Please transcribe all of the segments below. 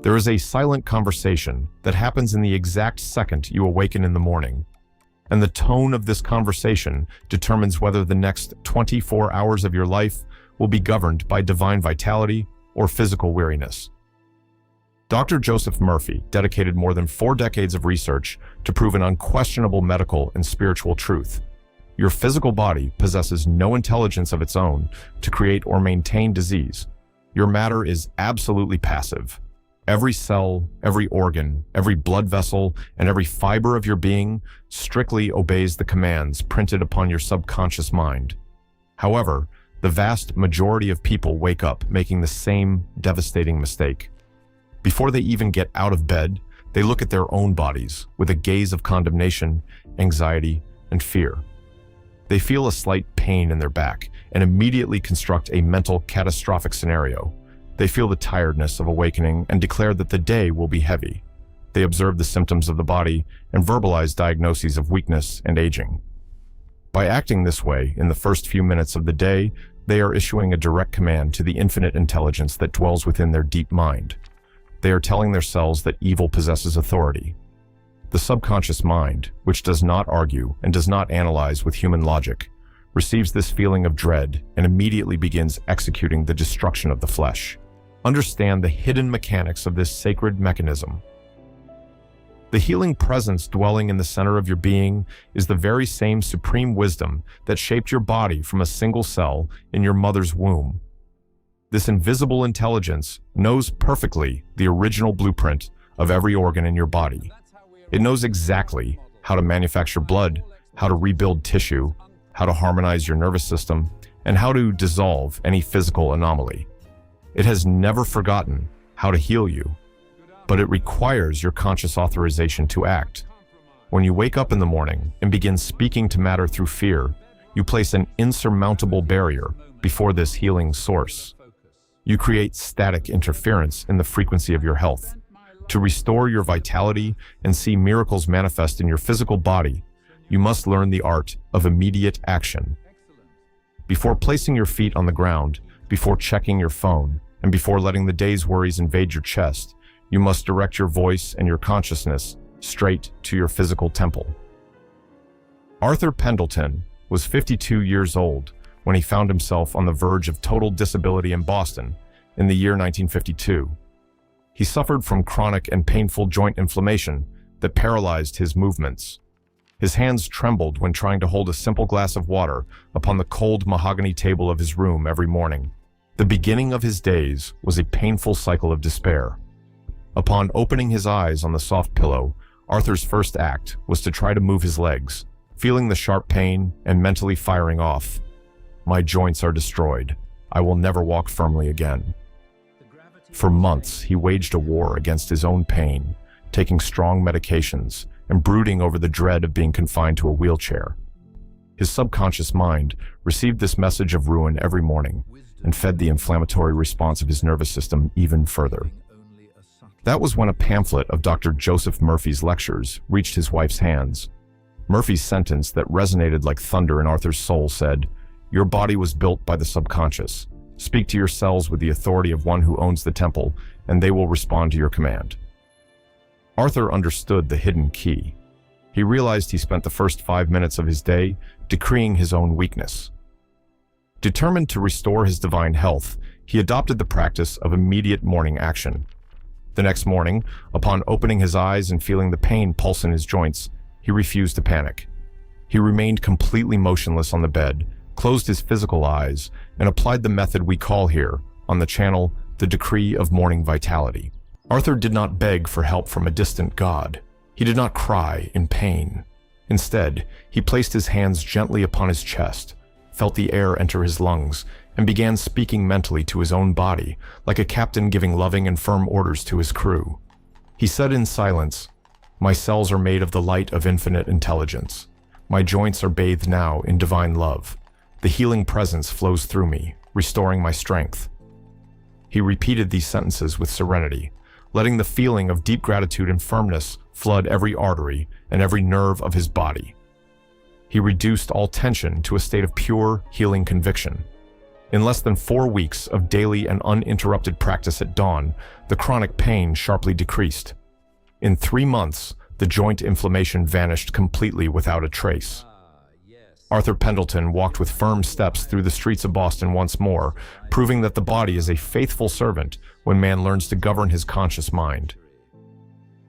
There is a silent conversation that happens in the exact second you awaken in the morning. And the tone of this conversation determines whether the next 24 hours of your life will be governed by divine vitality or physical weariness. Dr. Joseph Murphy dedicated more than 4 decades of research to prove an unquestionable medical and spiritual truth. Your physical body possesses no intelligence of its own to create or maintain disease. Your matter is absolutely passive. Every cell, every organ, every blood vessel, and every fiber of your being strictly obeys the commands printed upon your subconscious mind. However, the vast majority of people wake up making the same devastating mistake. Before they even get out of bed, they look at their own bodies with a gaze of condemnation, anxiety, and fear. They feel a slight pain in their back and immediately construct a mental catastrophic scenario. They feel the tiredness of awakening and declare that the day will be heavy. They observe the symptoms of the body and verbalize diagnoses of weakness and aging. By acting this way in the first few minutes of the day, they are issuing a direct command to the infinite intelligence that dwells within their deep mind. They are telling their cells that evil possesses authority. The subconscious mind, which does not argue and does not analyze with human logic, receives this feeling of dread and immediately begins executing the destruction of the flesh. Understand the hidden mechanics of this sacred mechanism. The healing presence dwelling in the center of your being is the very same supreme wisdom that shaped your body from a single cell in your mother's womb. This invisible intelligence knows perfectly the original blueprint of every organ in your body. It knows exactly how to manufacture blood, how to rebuild tissue, how to harmonize your nervous system, and how to dissolve any physical anomaly. It has never forgotten how to heal you, but it requires your conscious authorization to act. When you wake up in the morning and begin speaking to matter through fear, you place an insurmountable barrier before this healing source. You create static interference in the frequency of your health. To restore your vitality and see miracles manifest in your physical body, you must learn the art of immediate action. Before placing your feet on the ground, before checking your phone, and before letting the day's worries invade your chest, you must direct your voice and your consciousness straight to your physical temple. Arthur Pendleton was 52 years old when he found himself on the verge of total disability in Boston in the year 1952. He suffered from chronic and painful joint inflammation that paralyzed his movements. His hands trembled when trying to hold a simple glass of water upon the cold mahogany table of his room every morning. The beginning of his days was a painful cycle of despair. Upon opening his eyes on the soft pillow, Arthur's first act was to try to move his legs, feeling the sharp pain and mentally firing off. "My joints are destroyed. I will never walk firmly again." For months, he waged a war against his own pain, taking strong medications and brooding over the dread of being confined to a wheelchair. His subconscious mind received this message of ruin every morning and fed the inflammatory response of his nervous system even further. That was when a pamphlet of Dr. Joseph Murphy's lectures reached his wife's hands. Murphy's sentence that resonated like thunder in Arthur's soul said, "Your body was built by the subconscious. Speak to your cells with the authority of one who owns the temple, and they will respond to your command." Arthur understood the hidden key. He realized he spent the first 5 minutes of his day decreeing his own weakness. Determined to restore his divine health, he adopted the practice of immediate morning action. The next morning, upon opening his eyes and feeling the pain pulse in his joints, he refused to panic. He remained completely motionless on the bed, closed his physical eyes, and applied the method we call here, on the channel, the decree of morning vitality. Arthur did not beg for help from a distant god. He did not cry in pain. Instead, he placed his hands gently upon his chest, felt the air enter his lungs, and began speaking mentally to his own body, like a captain giving loving and firm orders to his crew. He said in silence, "My cells are made of the light of infinite intelligence. My joints are bathed now in divine love. The healing presence flows through me, restoring my strength." He repeated these sentences with serenity, letting the feeling of deep gratitude and firmness flood every artery and every nerve of his body. He reduced all tension to a state of pure, healing conviction. In less than 4 weeks of daily and uninterrupted practice at dawn, the chronic pain sharply decreased. In 3 months, the joint inflammation vanished completely without a trace. Arthur Pendleton walked with firm steps through the streets of Boston once more, proving that the body is a faithful servant when man learns to govern his conscious mind.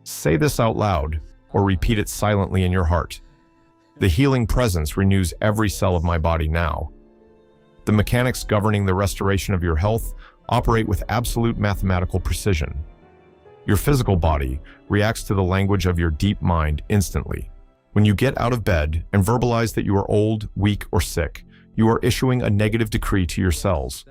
Say this out loud, or repeat it silently in your heart. The healing presence renews every cell of my body now. The mechanics governing the restoration of your health operate with absolute mathematical precision. Your physical body reacts to the language of your deep mind instantly. When you get out of bed and verbalize that you are old, weak, or sick, you are issuing a negative decree to your cells.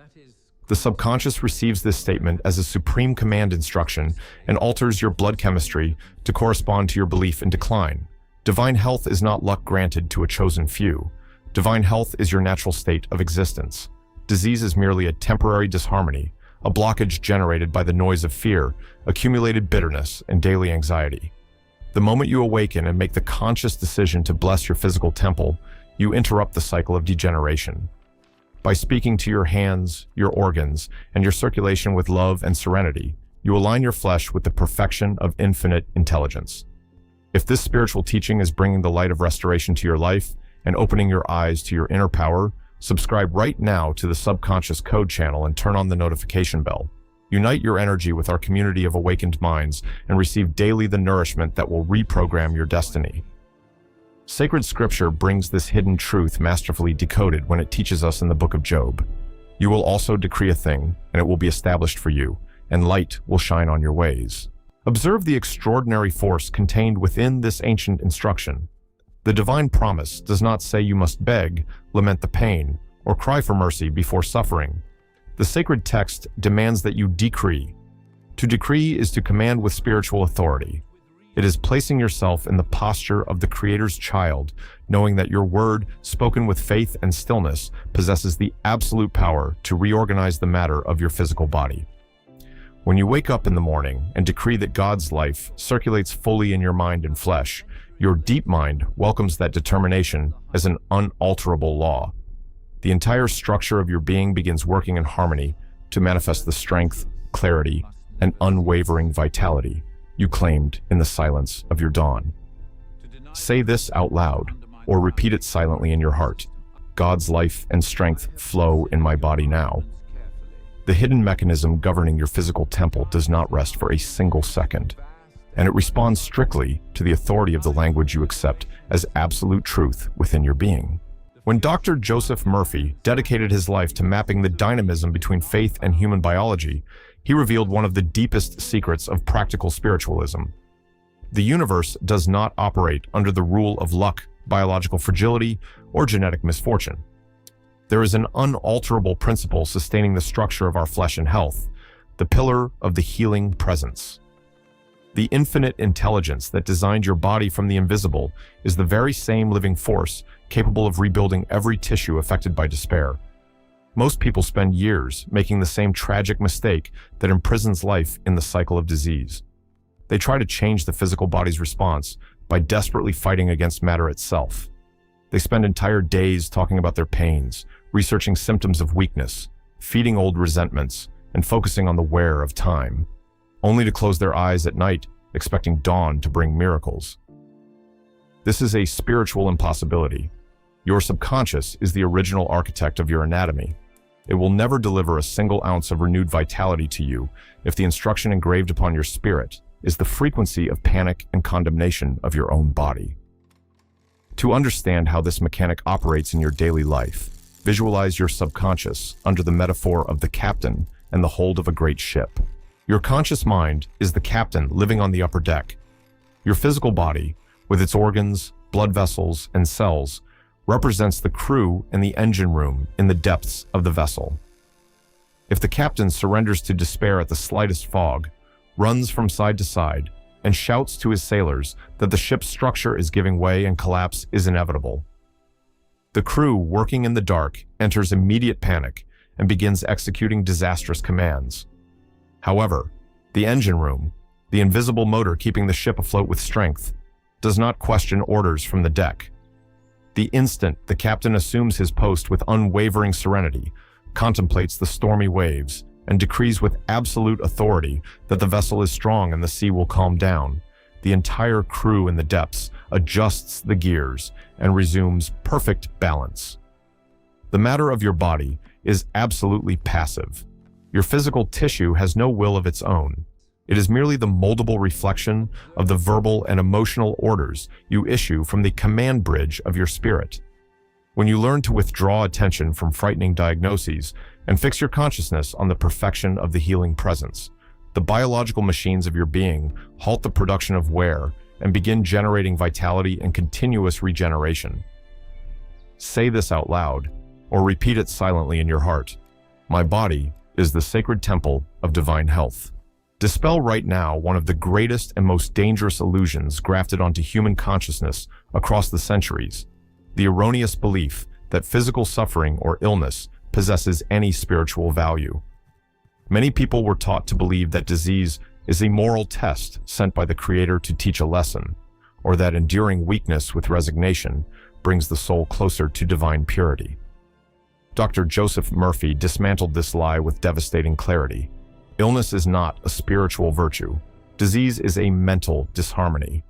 The subconscious receives this statement as a supreme command instruction and alters your blood chemistry to correspond to your belief in decline. Divine health is not luck granted to a chosen few. Divine health is your natural state of existence. Disease is merely a temporary disharmony, a blockage generated by the noise of fear, accumulated bitterness, and daily anxiety. The moment you awaken and make the conscious decision to bless your physical temple, you interrupt the cycle of degeneration. By speaking to your hands, your organs, and your circulation with love and serenity, you align your flesh with the perfection of infinite intelligence. If this spiritual teaching is bringing the light of restoration to your life and opening your eyes to your inner power, subscribe right now to the Subconscious Code channel and turn on the notification bell. Unite your energy with our community of awakened minds and receive daily the nourishment that will reprogram your destiny. Sacred scripture brings this hidden truth masterfully decoded when it teaches us in the book of Job. You will also decree a thing, and it will be established for you, and light will shine on your ways. Observe the extraordinary force contained within this ancient instruction. The divine promise does not say you must beg, lament the pain, or cry for mercy before suffering. The sacred text demands that you decree. To decree is to command with spiritual authority. It is placing yourself in the posture of the Creator's child, knowing that your word, spoken with faith and stillness, possesses the absolute power to reorganize the matter of your physical body. When you wake up in the morning and decree that God's life circulates fully in your mind and flesh, your deep mind welcomes that determination as an unalterable law. The entire structure of your being begins working in harmony to manifest the strength, clarity, and unwavering vitality you claimed in the silence of your dawn. Say this out loud, or repeat it silently in your heart. God's life and strength flow in my body now. The hidden mechanism governing your physical temple does not rest for a single second, and it responds strictly to the authority of the language you accept as absolute truth within your being. When Dr. Joseph Murphy dedicated his life to mapping the dynamism between faith and human biology, he revealed one of the deepest secrets of practical spiritualism. The universe does not operate under the rule of luck, biological fragility, or genetic misfortune. There is an unalterable principle sustaining the structure of our flesh and health, the pillar of the healing presence. The infinite intelligence that designed your body from the invisible is the very same living force capable of rebuilding every tissue affected by despair. Most people spend years making the same tragic mistake that imprisons life in the cycle of disease. They try to change the physical body's response by desperately fighting against matter itself. They spend entire days talking about their pains, researching symptoms of weakness, feeding old resentments, and focusing on the wear of time, only to close their eyes at night, expecting dawn to bring miracles. This is a spiritual impossibility. Your subconscious is the original architect of your anatomy. It will never deliver a single ounce of renewed vitality to you if the instruction engraved upon your spirit is the frequency of panic and condemnation of your own body. To understand how this mechanic operates in your daily life, visualize your subconscious under the metaphor of the captain and the hold of a great ship. Your conscious mind is the captain living on the upper deck. Your physical body, with its organs, blood vessels, and cells, represents the crew and the engine room in the depths of the vessel. If the captain surrenders to despair at the slightest fog, runs from side to side, and shouts to his sailors that the ship's structure is giving way and collapse is inevitable, the crew, working in the dark, enters immediate panic and begins executing disastrous commands. However, the engine room, the invisible motor keeping the ship afloat with strength, does not question orders from the deck. The instant the captain assumes his post with unwavering serenity, contemplates the stormy waves, and decrees with absolute authority that the vessel is strong and the sea will calm down. The entire crew in the depths adjusts the gears and resumes perfect balance. The matter of your body is absolutely passive. Your physical tissue has no will of its own. It is merely the moldable reflection of the verbal and emotional orders you issue from the command bridge of your spirit. When you learn to withdraw attention from frightening diagnoses and fix your consciousness on the perfection of the healing presence, the biological machines of your being halt the production of wear and begin generating vitality and continuous regeneration. Say this out loud, or repeat it silently in your heart. My body is the sacred temple of divine health. Dispel right now one of the greatest and most dangerous illusions grafted onto human consciousness across the centuries: the erroneous belief that physical suffering or illness possesses any spiritual value. Many people were taught to believe that disease is a moral test sent by the Creator to teach a lesson, or that enduring weakness with resignation brings the soul closer to divine purity. Dr. Joseph Murphy dismantled this lie with devastating clarity. Illness is not a spiritual virtue. Disease is a mental disharmony.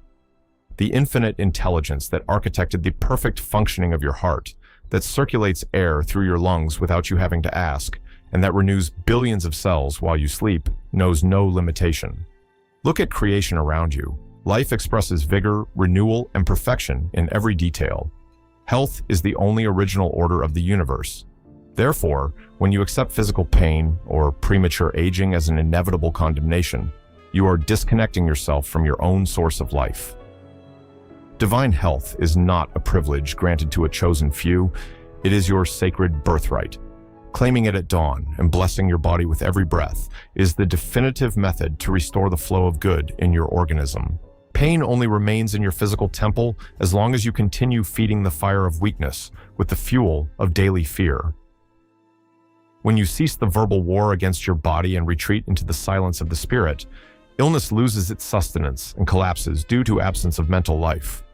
The infinite intelligence that architected the perfect functioning of your heart, that circulates air through your lungs without you having to ask, and that renews billions of cells while you sleep, knows no limitation. Look at creation around you. Life expresses vigor, renewal, and perfection in every detail. Health is the only original order of the universe. Therefore, when you accept physical pain or premature aging as an inevitable condemnation, you are disconnecting yourself from your own source of life. Divine health is not a privilege granted to a chosen few. It is your sacred birthright. Claiming it at dawn and blessing your body with every breath is the definitive method to restore the flow of good in your organism. Pain only remains in your physical temple as long as you continue feeding the fire of weakness with the fuel of daily fear. When you cease the verbal war against your body and retreat into the silence of the spirit, illness loses its sustenance and collapses due to absence of mental life.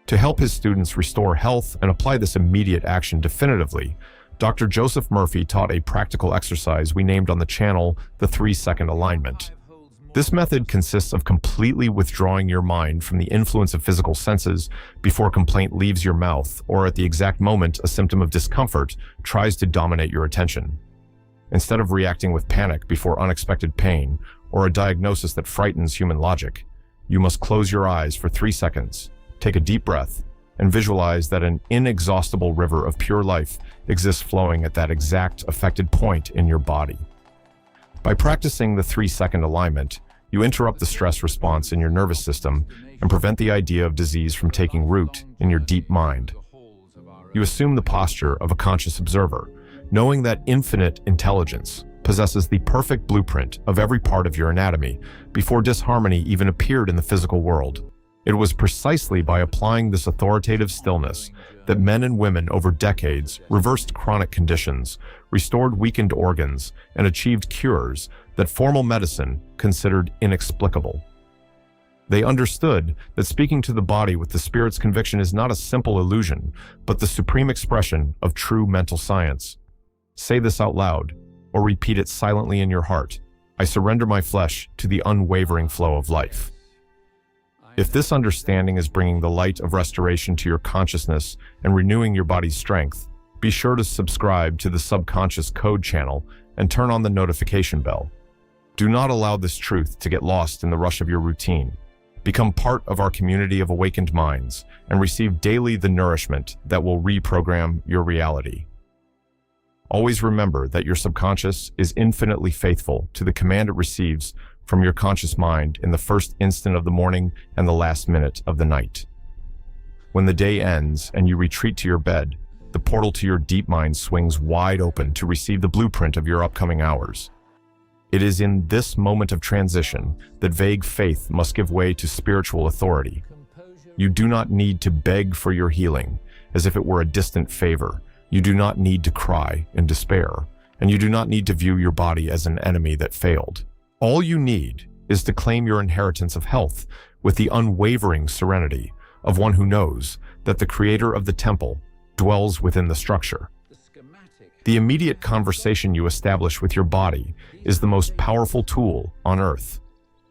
To help his students restore health and apply this immediate action definitively, Dr. Joseph Murphy taught a practical exercise we named on the channel the 3-second alignment. This method consists of completely withdrawing your mind from the influence of physical senses before complaint leaves your mouth or at the exact moment a symptom of discomfort tries to dominate your attention. Instead of reacting with panic before unexpected pain or a diagnosis that frightens human logic, you must close your eyes for 3 seconds, take a deep breath, and visualize that an inexhaustible river of pure life exists flowing at that exact affected point in your body. By practicing the 3-second alignment, you interrupt the stress response in your nervous system and prevent the idea of disease from taking root in your deep mind. You assume the posture of a conscious observer, knowing that infinite intelligence possesses the perfect blueprint of every part of your anatomy before disharmony even appeared in the physical world. It was precisely by applying this authoritative stillness that men and women over decades reversed chronic conditions, restored weakened organs, and achieved cures that formal medicine considered inexplicable. They understood that speaking to the body with the spirit's conviction is not a simple illusion, but the supreme expression of true mental science. Say this out loud, or repeat it silently in your heart. I surrender my flesh to the unwavering flow of life. If this understanding is bringing the light of restoration to your consciousness and renewing your body's strength, be sure to subscribe to the Subconscious Code channel and turn on the notification bell. Do not allow this truth to get lost in the rush of your routine. Become part of our community of awakened minds and receive daily the nourishment that will reprogram your reality. Always remember that your subconscious is infinitely faithful to the command it receives from your conscious mind in the first instant of the morning and the last minute of the night. When the day ends and you retreat to your bed, the portal to your deep mind swings wide open to receive the blueprint of your upcoming hours. It is in this moment of transition that vague faith must give way to spiritual authority. You do not need to beg for your healing as if it were a distant favor. You do not need to cry in despair, and you do not need to view your body as an enemy that failed. All you need is to claim your inheritance of health with the unwavering serenity of one who knows that the creator of the temple dwells within the structure. The immediate conversation you establish with your body is the most powerful tool on earth.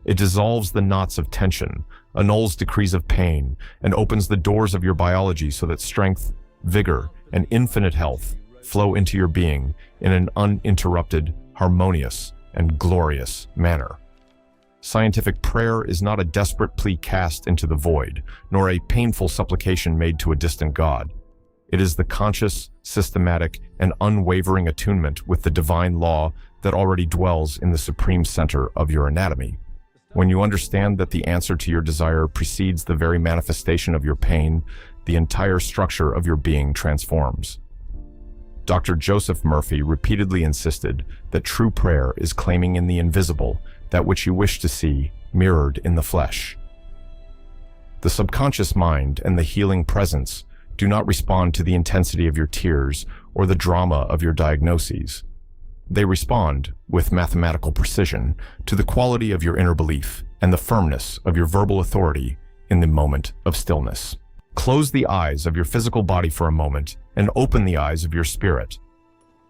It dissolves the knots of tension, annuls decrees of pain, and opens the doors of your biology so that strength, vigor, and infinite health flow into your being in an uninterrupted, harmonious, and glorious manner. Scientific prayer is not a desperate plea cast into the void, nor a painful supplication made to a distant God. It is the conscious, systematic, and unwavering attunement with the divine law that already dwells in the supreme center of your anatomy. When you understand that the answer to your desire precedes the very manifestation of your pain, the entire structure of your being transforms. Dr. Joseph Murphy repeatedly insisted that true prayer is claiming in the invisible that which you wish to see mirrored in the flesh. The subconscious mind and the healing presence do not respond to the intensity of your tears or the drama of your diagnoses. They respond, with mathematical precision, to the quality of your inner belief and the firmness of your verbal authority in the moment of stillness. Close the eyes of your physical body for a moment and open the eyes of your spirit.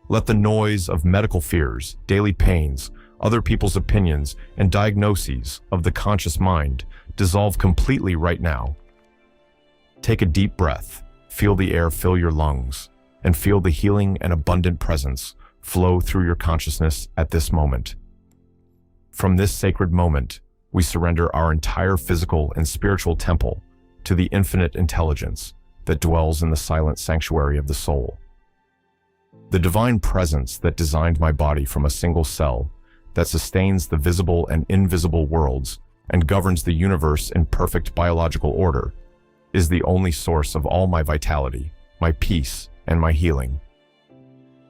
Let the noise of medical fears, daily pains, other people's opinions, and diagnoses of the conscious mind dissolve completely right now. Take a deep breath, feel the air fill your lungs, and feel the healing and abundant presence flow through your consciousness at this moment. From this sacred moment, we surrender our entire physical and spiritual temple to the infinite intelligence that dwells in the silent sanctuary of the soul. The divine presence that designed my body from a single cell, that sustains the visible and invisible worlds and governs the universe in perfect biological order, is the only source of all my vitality, my peace, and my healing.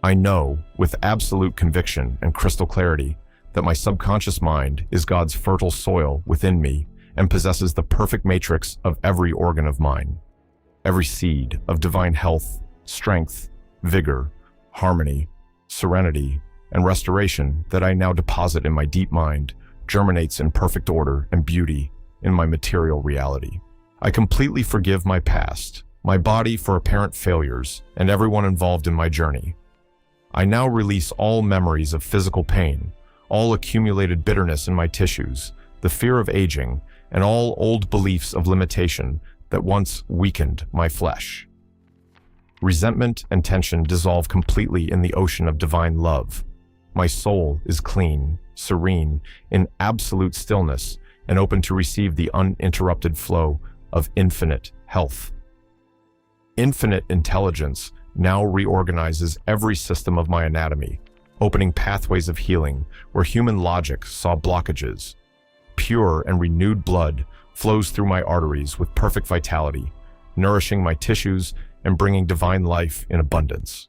I know, with absolute conviction and crystal clarity, that my subconscious mind is God's fertile soil within me and possesses the perfect matrix of every organ of mine. Every seed of divine health, strength, vigor, harmony, serenity, and restoration that I now deposit in my deep mind germinates in perfect order and beauty in my material reality. I completely forgive my past, my body for apparent failures, and everyone involved in my journey. I now release all memories of physical pain, all accumulated bitterness in my tissues, the fear of aging, and all old beliefs of limitation that once weakened my flesh. Resentment and tension dissolve completely in the ocean of divine love. My soul is clean, serene, in absolute stillness, and open to receive the uninterrupted flow of infinite health. Infinite intelligence now reorganizes every system of my anatomy, opening pathways of healing where human logic saw blockages. Pure and renewed blood flows through my arteries with perfect vitality, nourishing my tissues and bringing divine life in abundance.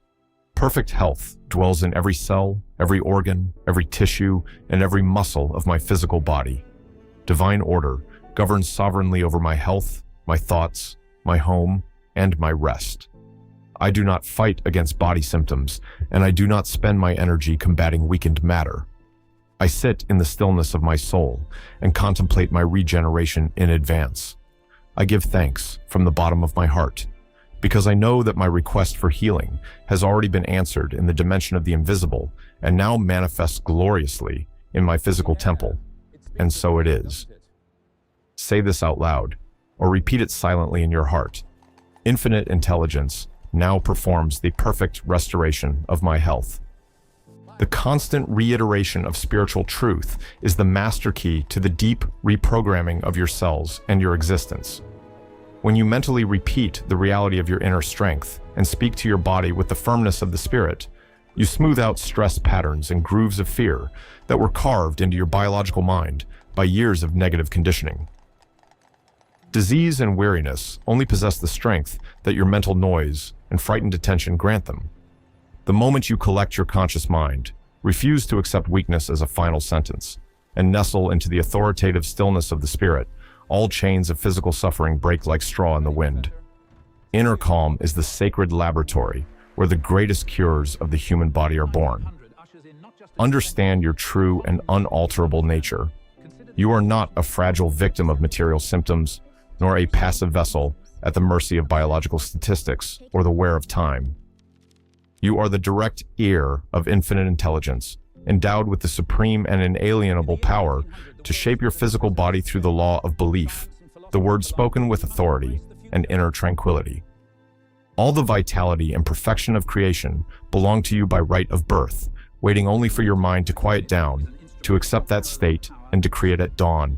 Perfect health dwells in every cell, every organ, every tissue, and every muscle of my physical body. Divine order governs sovereignly over my health, my thoughts, my home, and my rest. I do not fight against body symptoms, and I do not spend my energy combating weakened matter. I sit in the stillness of my soul and contemplate my regeneration in advance. I give thanks from the bottom of my heart, because I know that my request for healing has already been answered in the dimension of the invisible and now manifests gloriously in my physical temple. And so it is. Say this out loud, or repeat it silently in your heart. Infinite intelligence now performs the perfect restoration of my health. The constant reiteration of spiritual truth is the master key to the deep reprogramming of your cells and your existence. When you mentally repeat the reality of your inner strength and speak to your body with the firmness of the spirit, you smooth out stress patterns and grooves of fear that were carved into your biological mind by years of negative conditioning. Disease and weariness only possess the strength that your mental noise and frightened attention grant them. The moment you collect your conscious mind, refuse to accept weakness as a final sentence, and nestle into the authoritative stillness of the spirit, all chains of physical suffering break like straw in the wind. Inner calm is the sacred laboratory where the greatest cures of the human body are born. Understand your true and unalterable nature. You are not a fragile victim of material symptoms, nor a passive vessel at the mercy of biological statistics or the wear of time. You are the direct ear of infinite intelligence, endowed with the supreme and inalienable power to shape your physical body through the law of belief, the word spoken with authority and inner tranquility. All the vitality and perfection of creation belong to you by right of birth, waiting only for your mind to quiet down, to accept that state and decree it at dawn.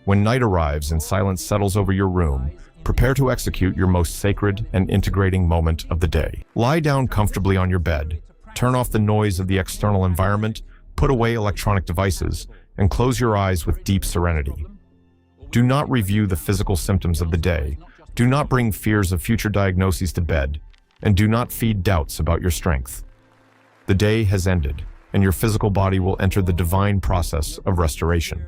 When night arrives and silence settles over your room, prepare to execute your most sacred and integrating moment of the day. Lie down comfortably on your bed, turn off the noise of the external environment, put away electronic devices, and close your eyes with deep serenity. Do not review the physical symptoms of the day, do not bring fears of future diagnoses to bed, and do not feed doubts about your strength. The day has ended, and your physical body will enter the divine process of restoration.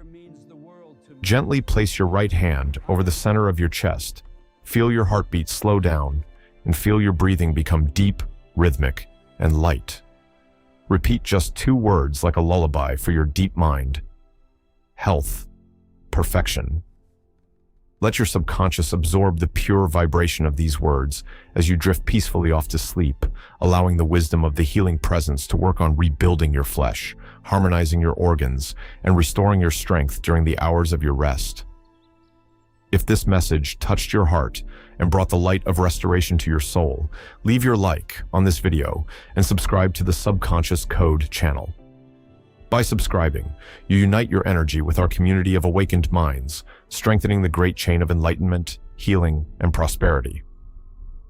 Gently place your right hand over the center of your chest. Feel your heartbeat slow down, and feel your breathing become deep, rhythmic, and light. Repeat just 2 words like a lullaby for your deep mind. Health, perfection. Let your subconscious absorb the pure vibration of these words as you drift peacefully off to sleep, allowing the wisdom of the healing presence to work on rebuilding your flesh, harmonizing your organs, and restoring your strength during the hours of your rest. If this message touched your heart and brought the light of restoration to your soul, leave your like on this video and subscribe to the Subconscious Code channel. By subscribing, you unite your energy with our community of awakened minds, strengthening the great chain of enlightenment, healing, and prosperity.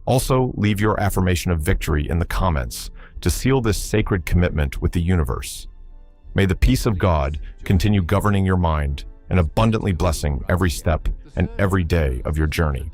Also, leave your affirmation of victory in the comments to seal this sacred commitment with the universe. May the peace of God continue governing your mind and abundantly blessing every step and every day of your journey.